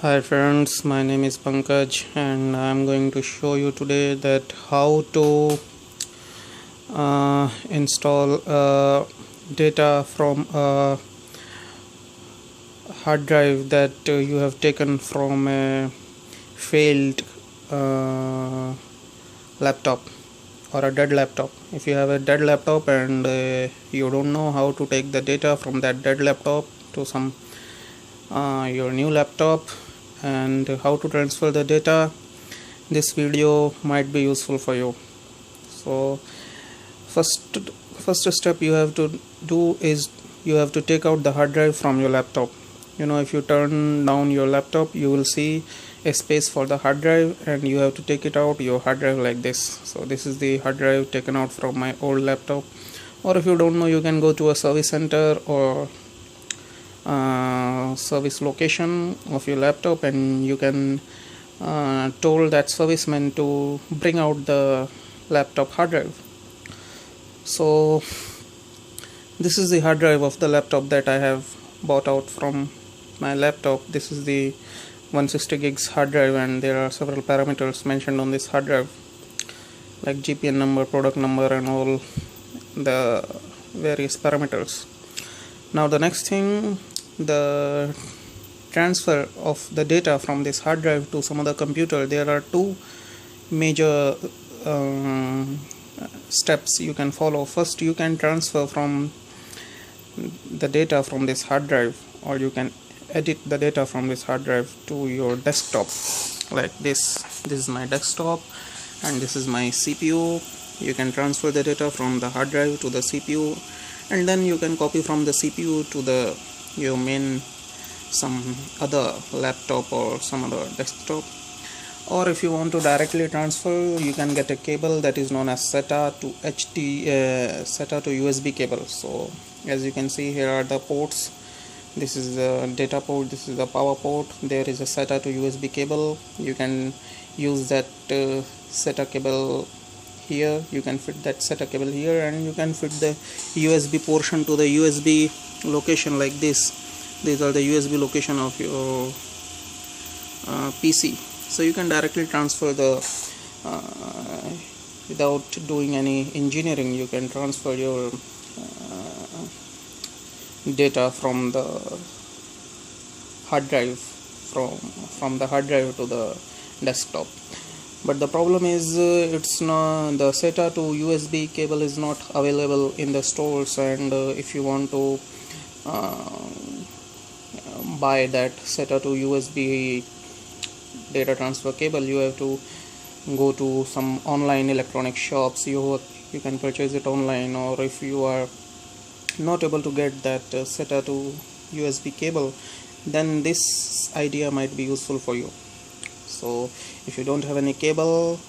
Hi friends, my name is Pankaj and I'm going to show you today that how to install data from a hard drive that you have taken from a failed uh, laptop or a dead laptop. If you have a dead laptop and you don't know how to take the data from that dead laptop to some your new laptop and how to transfer the data, this video might be useful for you. So first first step you have to do is you have to take out the hard drive from your laptop. If you turn down your laptop, you will see a space for the hard drive, and you have to take it out your hard drive like this. So this is the hard drive taken out from my old laptop. Or if you don't know, you can go to a service center or service location of your laptop, and you can told that serviceman to bring out the laptop hard drive. So this is the hard drive of the laptop that I have bought out from my laptop. This is the 160 gigs hard drive, and there are several parameters mentioned on this hard drive like GPN number, product number, and all the various parameters. Now the next thing, the transfer of the data from this hard drive to some other computer. There are two major steps you can follow. First, you can transfer from the data from this hard drive, or you can edit the data from this hard drive to your desktop like this. This is my desktop and this is my CPU. You can transfer the data from the hard drive to the CPU, and then you can copy from the CPU to your main some other laptop or some other desktop. Or if you want to directly transfer, you can get a cable that is known as SATA to SATA to USB cable. So as you can see, here are the ports. This is the data port, this is the power port, there is a SATA to USB cable. You can use that SATA cable here, you can fit that SATA cable here, and you can fit the USB portion to the USB location like this. These are the USB location of your PC. So you can directly transfer the without doing any engineering. You can transfer your data from the hard drive from the hard drive to the desktop. But the problem is it's not, the SATA to USB cable is not available in the stores, and if you want to buy that SATA to USB data transfer cable, you have to go to some online electronic shops. You can purchase it online, or if you are not able to get that SATA to USB cable, then this idea might be useful for you. So if you don't have any cable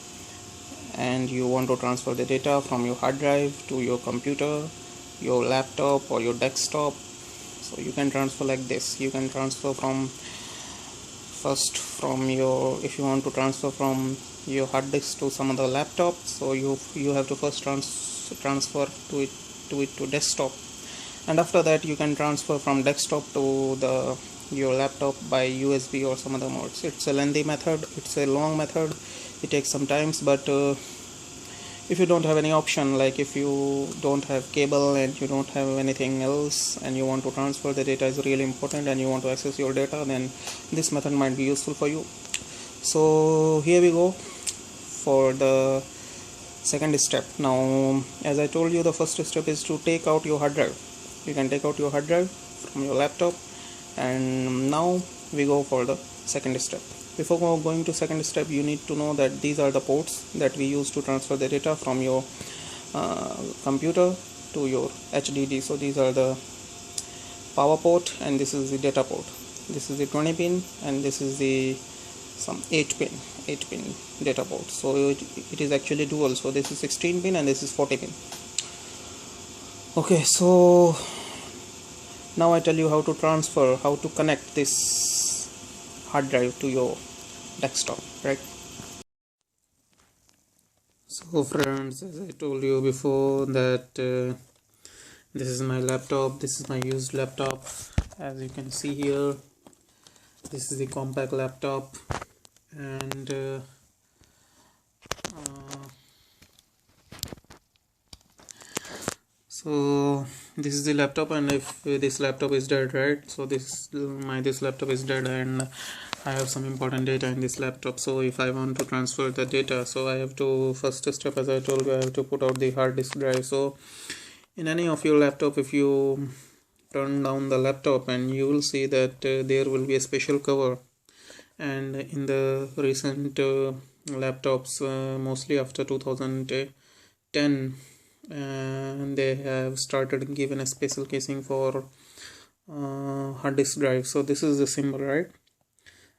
and you want to transfer the data from your hard drive to your computer, your laptop, or your desktop, so you can transfer like this. You can transfer from if you want to transfer from your hard disk to some other laptop, so you have to first transfer to desktop, and after that you can transfer from desktop to your laptop by USB or some other modes. It's a lengthy method, it's a long method, it takes some time, but if you don't have any option, like if you don't have cable and you don't have anything else, and you want to transfer the data is really important, and you want to access your data, then this method might be useful for you. So here we go for the second step. Now, as I told you, the first step is to take out your hard drive. You can take out your hard drive from your laptop, and now we go for the second step. Before going to second step, you need to know that these are the ports that we use to transfer the data from your computer to your HDD. So these are the power port, and this is the data port. This is the 20 pin, and this is the some 8 pin data port. So it is actually dual. So this is 16 pin and this is 40 pin. Okay, so now I tell you how to connect this hard drive to your desktop, right? So friends, as I told you before that this is my laptop, this is my used laptop. As you can see here, This is the compact laptop, and so this is the laptop, and if this laptop is dead, right, so this laptop is dead, and I have some important data in this laptop. So if I want to transfer the data, so I have to, first step, as I told you, I have to put out the hard disk drive. So in any of your laptop, if you turn down the laptop, and you will see that there will be a special cover, and in the recent laptops, mostly after 2010, they have started given a special casing for hard disk drive. So this is the symbol, right?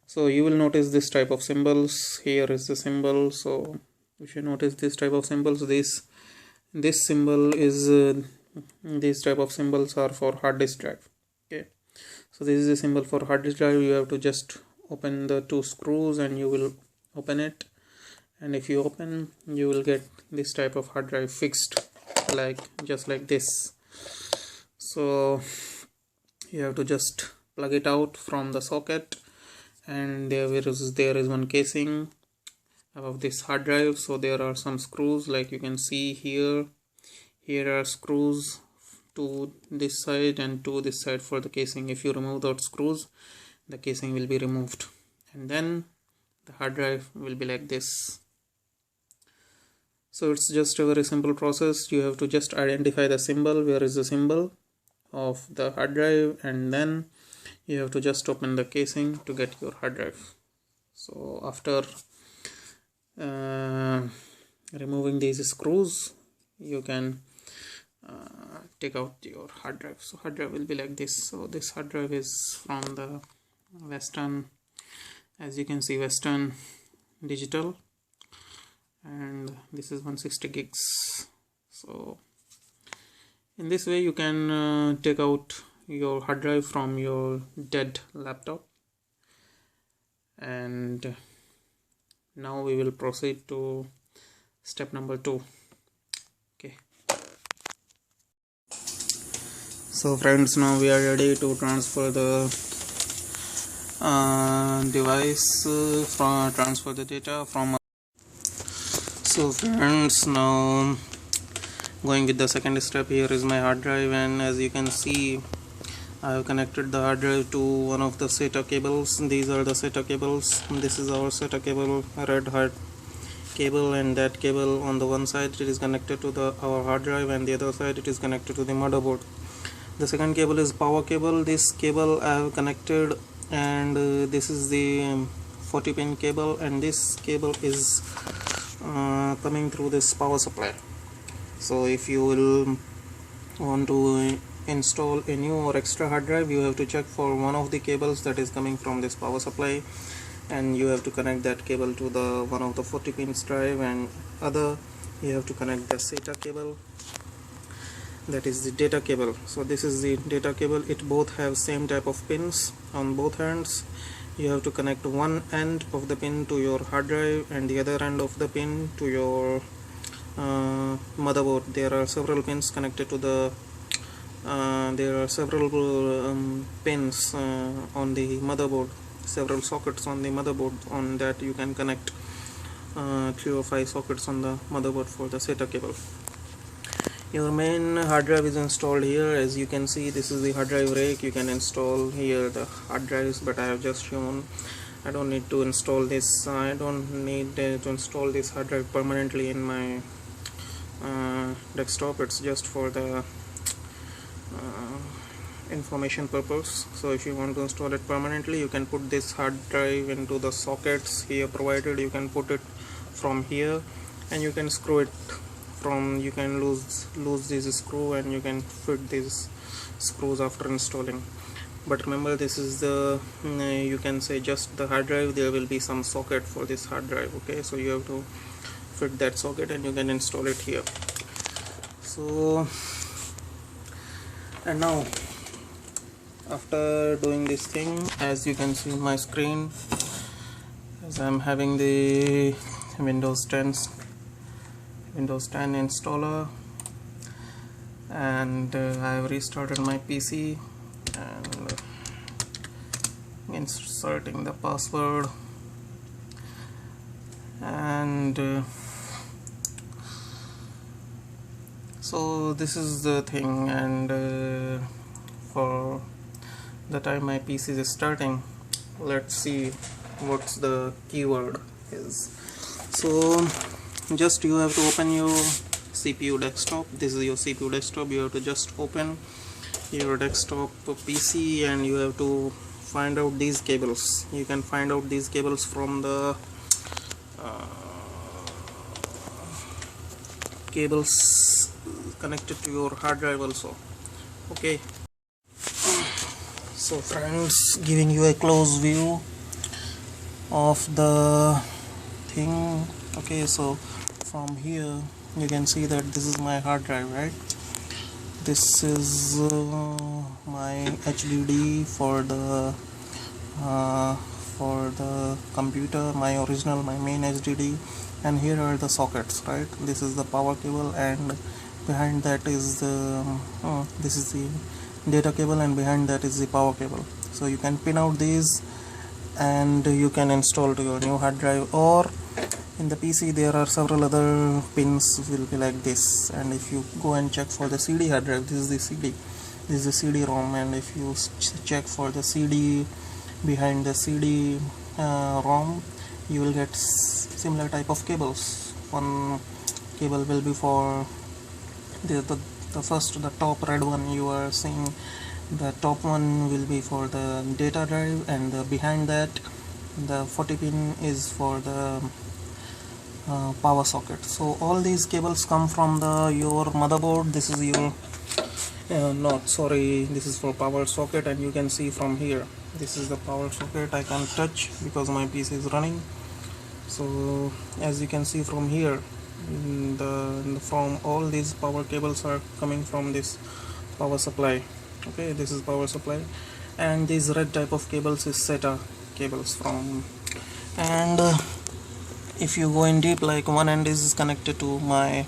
So you will notice this type of symbols. Here is the symbol. So if you notice this type of symbols, this symbol is these type of symbols are for hard disk drive. Okay, so this is a symbol for hard disk drive. You have to just open the two screws, and you will open it, and if you open, you will get this type of hard drive fixed, like just like this. So you have to just plug it out from the socket, and there is one casing above this hard drive. So there are some screws, like you can see here. Here are screws to this side and to this side for the casing. If you remove those screws, the casing will be removed, and then the hard drive will be like this. So it's just a very simple process. You have to just identify the symbol, where is the symbol of the hard drive, and then you have to just open the casing to get your hard drive. So after removing these screws, you can take out your hard drive. So hard drive will be like this. So this hard drive is from the Western, as you can see, Western Digital, and this is 160 gigs. So in this way you can take out your hard drive from your dead laptop. And now we will proceed to step number 2. Okay, so friends, now we are ready to transfer the device transfer the data from. So friends, now going with the second step. Here is my hard drive, and as you can see, I have connected the hard drive to one of the SATA cables. These are the SATA cables. This is our SATA cable, red hard cable, and that cable on the one side it is connected to our hard drive, and the other side it is connected to the motherboard. The second cable is power cable. This cable I have connected, and this is the 40 pin cable, and this cable is coming through this power supply. So if you will want to install a new or extra hard drive, you have to check for one of the cables that is coming from this power supply, and you have to connect that cable to the one of the 40 pins drive, and other you have to connect the SATA cable, that is the data cable. So this is the data cable. It both have same type of pins on both ends. You have to connect one end of the pin to your hard drive and the other end of the pin to your motherboard. There are several pins connected to the there are several pins on the motherboard, several sockets on the motherboard. On that you can connect 3 or 5 sockets on the motherboard for the SATA cable. Your main hard drive is installed here. As you can see, this is the hard drive rack. You can install here the hard drives, but I have just shown. I don't need to install this. I don't need to install this hard drive permanently in my desktop. It's just for the information purpose. So if you want to install it permanently, you can put this hard drive into the sockets here provided. You can put it from here, and you can screw it from, you can lose this screw, and you can fit these screws after installing. But remember, this is the you can say just the hard drive. There will be some socket for this hard drive. Okay, so you have to fit that socket, and you can install it here. So, and now after doing this thing, as you can see on my screen, as I'm having the Windows 10 installer, and I have restarted my PC, and inserting the password, and so this is the thing. And for the time my PC is starting, let's see what's the keyword is. So just you have to open your CPU desktop. This is your CPU desktop. You have to just open your desktop PC and you have to find out these cables. You can find out these cables from the cables connected to your hard drive also. Okay, so friends, giving you a close view of the thing. Okay, so from here you can see that this is my hard drive, right? This is my HDD for the computer, my main HDD, and here are the sockets, right? This is the power cable, and behind that is the this is the data cable, and behind that is the power cable. So you can pin out these and you can install to your new hard drive, or in the PC there are several other pins will be like this. And if you go and check for the CD hard drive, this is the CD, this is the CD-ROM, and if you check for the CD behind the CD ROM, you will get similar type of cables. One cable will be for the top red one you are seeing. The top one will be for the data drive, and behind that the 40 pin is for the power socket. So all these cables come from your motherboard. This is your this is for power socket, and you can see from here this is the power socket. I can't touch because my PC is running. So as you can see from here, from all these power cables are coming from this power supply. Okay, this is power supply, and this red type of cables is SATA cables from. And if you go in deep, like one end is connected to my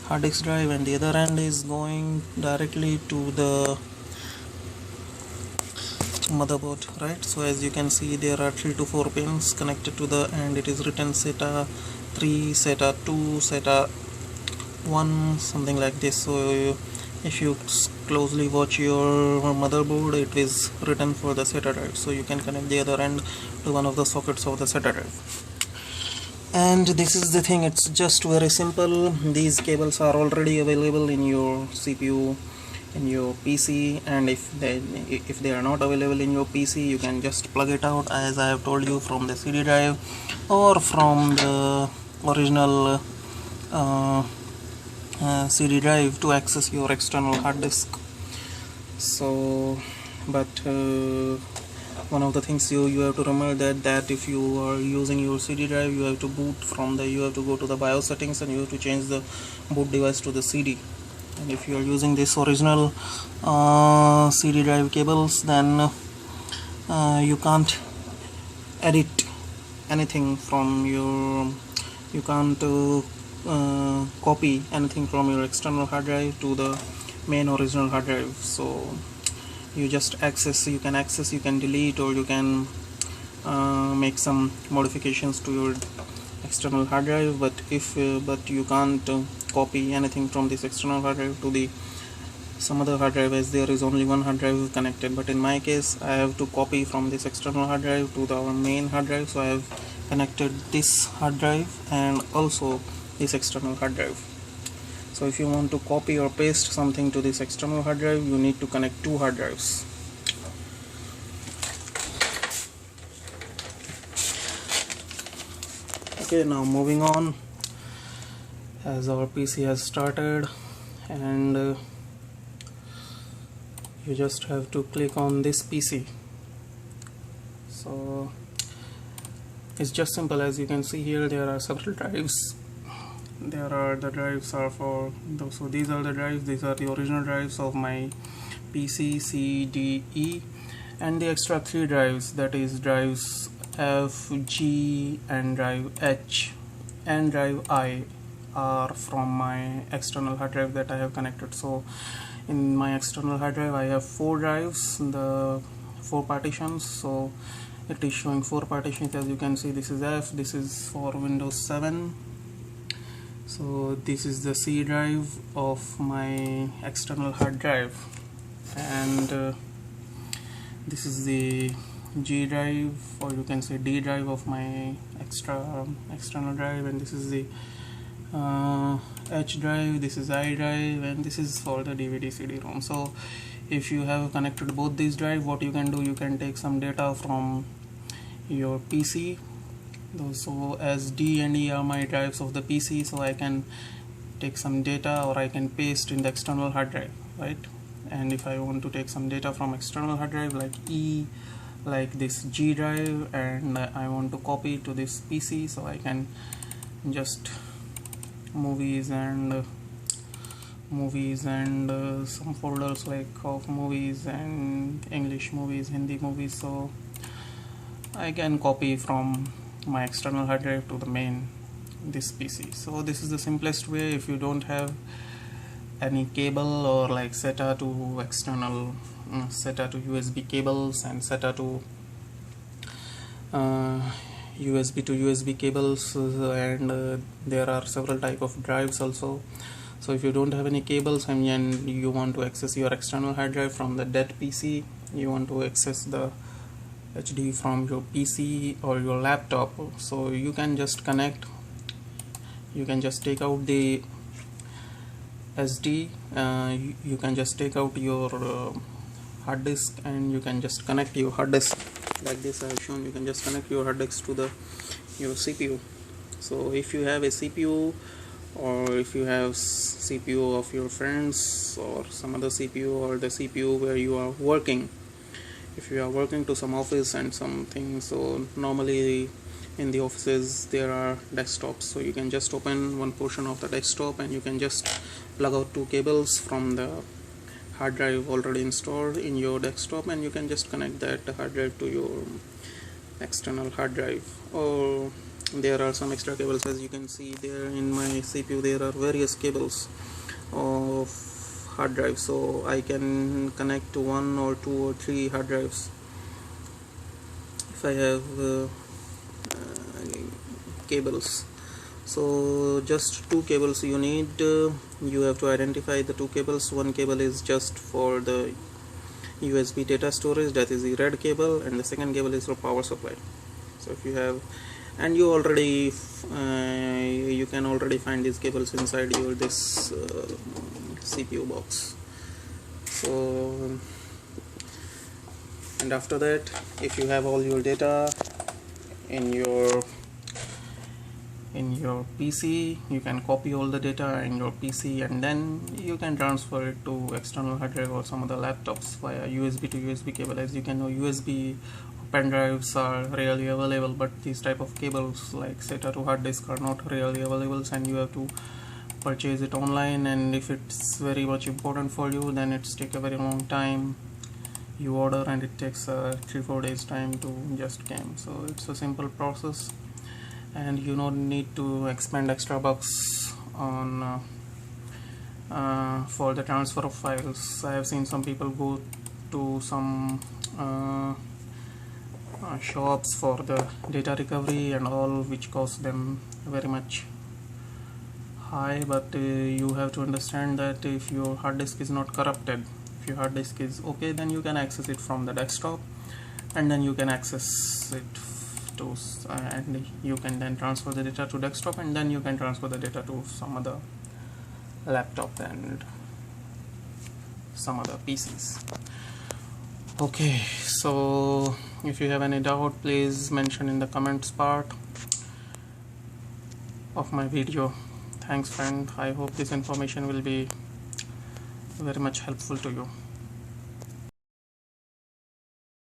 hard disk drive and the other end is going directly to the motherboard, right? So as you can see, there are 3 to 4 pins connected to the, and it is written SATA 3, SATA 2, SATA 1, something like this. So if you closely watch your motherboard, it is written for the SATA drive, so you can connect the other end to one of the sockets of the SATA drive. And this is the thing, it's just very simple. These cables are already available in your CPU, in your PC, and if they are not available in your PC, you can just plug it out, as I have told you, from the CD drive or from the original CD drive to access your external hard disk. So but one of the things you have to remember that if you are using your CD drive, you have to boot from you have to go to the BIOS settings and you have to change the boot device to the CD. And if you are using this original CD drive cables, then you can't edit anything from you can't copy anything from your external hard drive to the main original hard drive. So you can access, you can delete, or you can make some modifications to your external hard drive, but you can't copy anything from this external hard drive to some other hard drive, as there is only one hard drive connected. But in my case, I have to copy from this external hard drive to our main hard drive, so I have connected this hard drive and also this external hard drive. So if you want to copy or paste something to this external hard drive, you need to connect 2 hard drives. Okay, now moving on, as our PC has started, and you just have to click on this PC. So it's just simple. As you can see here, there are several drives. The drives are for those. So these are the drives. These are the original drives of my PC, C, D, E, and the extra 3 drives, that is drives F, G, and drive H, and drive I, are from my external hard drive that I have connected. So in my external hard drive, I have 4 drives. The 4 partitions. So it is showing 4 partitions. As you can see, this is F, this is for Windows 7. So this is the C drive of my external hard drive, and this is the G drive, or you can say D drive of my external drive, and this is the H drive, this is I drive, and this is for the DVD CD-ROM. So if you have connected both these drive, what you can do, you can take some data from your PC. So as D and E are my drives of the PC, so I can take some data, or I can paste in the external hard drive, right? And if I want to take some data from external hard drive like E, like this G drive, and I want to copy to this PC, so I can just movies and some folders like of movies and English movies, Hindi movies, so I can copy from my external hard drive to the main this PC. So this is the simplest way. If you don't have any cable, or like SATA to external, SATA to USB cables, and SATA to USB to USB cables, and there are several type of drives also. So if you don't have any cables and you want to access your external hard drive from the dead PC, you want to access the HD from your PC or your laptop, so you can just connect, you can just take out the SD, you can just take out your hard disk, and you can just connect your hard disk like this I have shown. You can just connect your hard disk to your CPU. So if you have a CPU, or if you have CPU of your friends, or some other CPU, or the CPU where you are working, if you are working to some office and something, so normally in the offices there are desktops, so you can just open one portion of the desktop, and you can just plug out 2 cables from the hard drive already installed in your desktop, and you can just connect that hard drive to your external hard drive. Or there are some extra cables, as you can see there in my CPU. There are various cables of hard drive, so I can connect to 1 or 2 or 3 hard drives if I have cables. So just 2 cables you need. You have to identify the 2 cables. One cable is just for the USB data storage, that is the red cable, and the second cable is for power supply. So if you have, and you already you can already find these cables inside your this CPU box. So, and after that, if you have all your data in your PC, you can copy all the data in your PC, and then you can transfer it to external hard drive or some other laptops via USB to USB cable. As you can know, USB pen drives are rarely available, but these type of cables like SATA to hard disk are not really available, and you have to purchase it online. And if it's very much important for you, then it's take a very long time. You order and it takes 3-4 days time to just come. So it's a simple process, and you don't need to expend extra bucks on for the transfer of files. I have seen some people go to some shops for the data recovery and all, which costs them very much high. But you have to understand that if your hard disk is not corrupted, if your hard disk is okay, then you can access it from the desktop, and then you can access it to and you can then transfer the data to desktop, and then you can transfer the data to some other laptop and some other PCs. Okay, so if you have any doubt, please mention in the comments part of my video. Thanks friend, I hope this information will be very much helpful to you.